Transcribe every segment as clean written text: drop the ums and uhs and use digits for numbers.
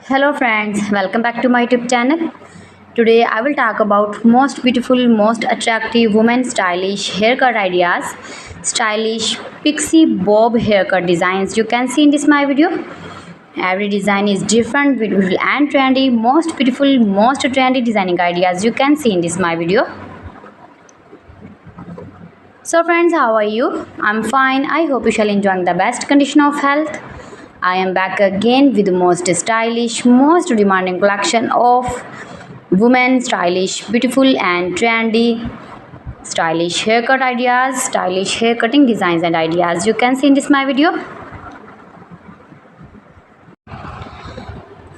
Hello friends, welcome back to my YouTube channel. Today I will talk about most beautiful, most attractive women stylish haircut ideas, stylish pixie bob haircut designs you can see in this my video. Every design is different, beautiful and trendy. Most beautiful, most trendy designing ideas you can see in this my video. So friends, how are you? I'm fine. I hope you shall enjoy the best condition of health. I am back again with the most stylish, most demanding collection of women stylish, beautiful and trendy stylish haircut ideas, stylish hair cutting designs and ideas you can see in this my video.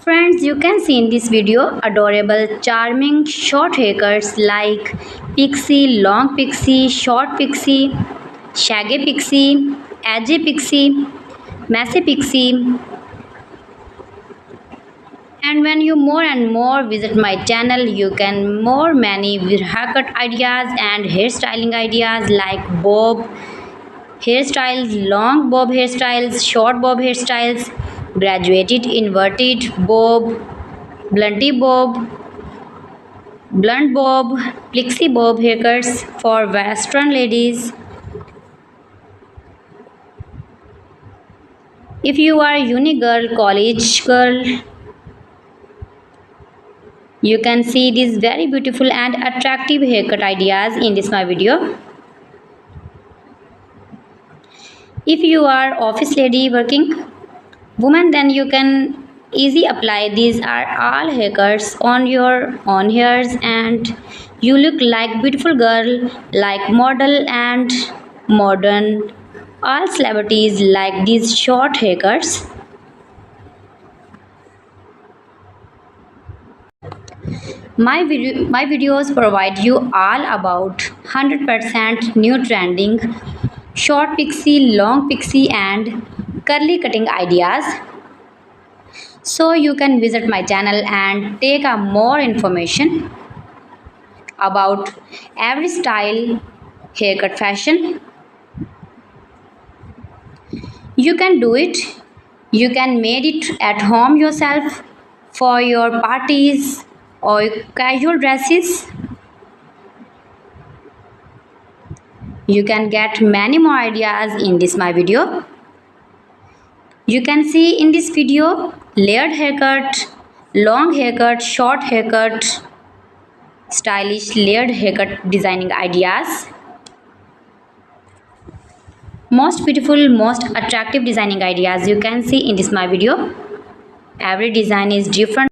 Friends, you can see in this video adorable, charming short haircuts like pixie, long pixie, short pixie, shaggy pixie, edgy pixie, messy pixie. And when you more and more visit my channel, you can more many haircut ideas and hairstyling ideas like bob hairstyles, long bob hairstyles, short bob hairstyles, graduated inverted bob, blunty bob, blunt bob, pixie bob haircuts for western ladies. If you are uni girl, college girl, you can see these very beautiful and attractive haircut ideas in this my video. If you are office lady working woman, then you can easy apply these are all haircuts on your own hairs and you look like beautiful girl, like model and modern. All celebrities like these short haircuts. My videos provide you all about 100% new trending short pixie, long pixie and curly cutting ideas. So you can visit my channel and take a more information about every style haircut fashion. You can do it. You can make it at home yourself for your parties or casual dresses. You can get many more ideas in this my video. You can see in this video layered haircut, long haircut, short haircut, stylish layered haircut designing ideas. Most beautiful, most attractive designing ideas you can see in this my video. Every design is different.